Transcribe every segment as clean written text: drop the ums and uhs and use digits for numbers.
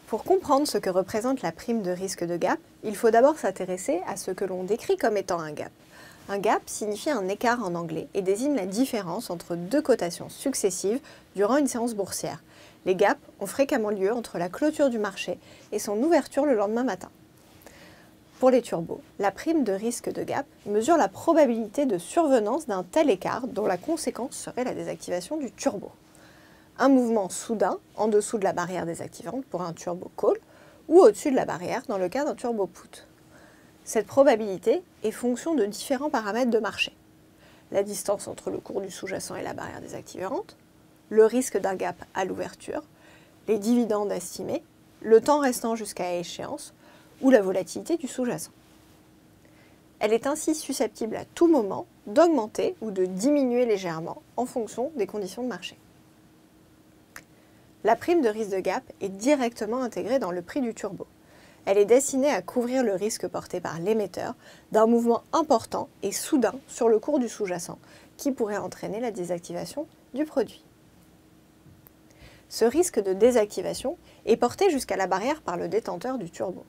Pour comprendre ce que représente la prime de risque de gap, il faut d'abord s'intéresser à ce que l'on décrit comme étant un gap. Un gap signifie un écart en anglais et désigne la différence entre deux cotations successives durant une séance boursière. Les gaps ont fréquemment lieu entre la clôture du marché et son ouverture le lendemain matin. Pour les turbos, la prime de risque de gap mesure la probabilité de survenance d'un tel écart dont la conséquence serait la désactivation du turbo. Un mouvement soudain en dessous de la barrière désactivante pour un turbo call ou au-dessus de la barrière dans le cas d'un turbo put. Cette probabilité est fonction de différents paramètres de marché. La distance entre le cours du sous-jacent et la barrière désactivante, le risque d'un gap à l'ouverture, les dividendes estimés, le temps restant jusqu'à échéance ou la volatilité du sous-jacent. Elle est ainsi susceptible à tout moment d'augmenter ou de diminuer légèrement en fonction des conditions de marché. La prime de risque de gap est directement intégrée dans le prix du turbo. Elle est destinée à couvrir le risque porté par l'émetteur d'un mouvement important et soudain sur le cours du sous-jacent qui pourrait entraîner la désactivation du produit. Ce risque de désactivation est porté jusqu'à la barrière par le détenteur du turbo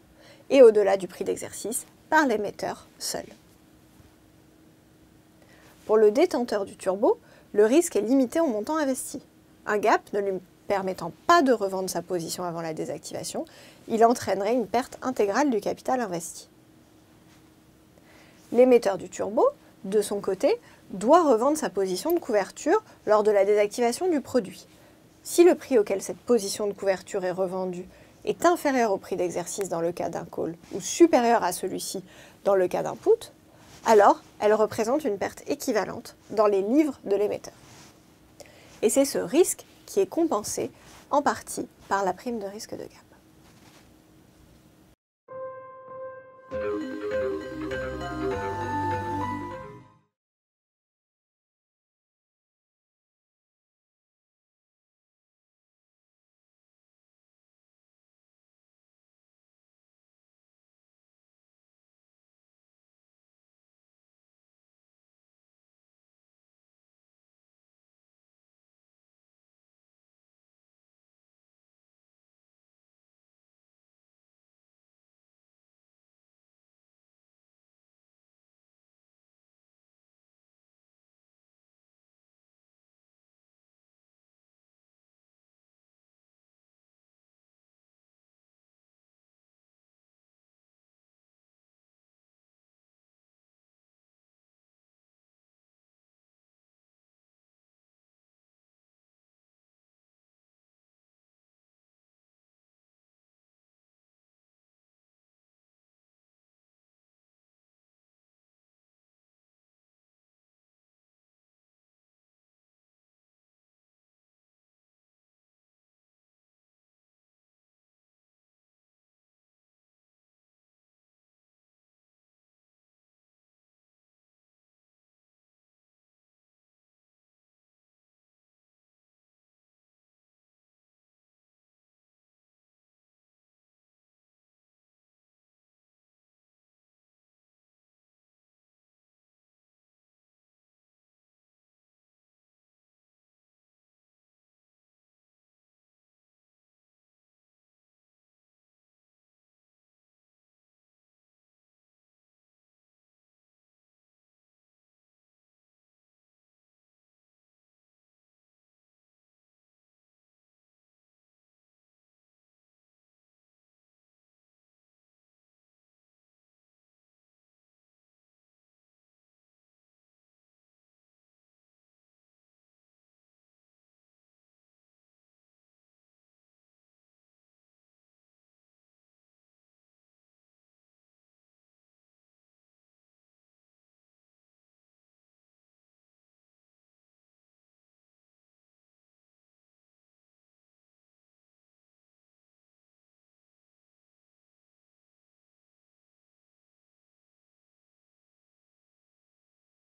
et au-delà du prix d'exercice par l'émetteur seul. Pour le détenteur du turbo, le risque est limité au montant investi. Un gap ne lui permettant pas de revendre sa position avant la désactivation, il entraînerait une perte intégrale du capital investi. L'émetteur du turbo, de son côté, doit revendre sa position de couverture lors de la désactivation du produit. Si le prix auquel cette position de couverture est revendue est inférieur au prix d'exercice dans le cas d'un call ou supérieur à celui-ci dans le cas d'un put, alors elle représente une perte équivalente dans les livres de l'émetteur. Et c'est ce risque qui est compensé en partie par la prime de risque de gap.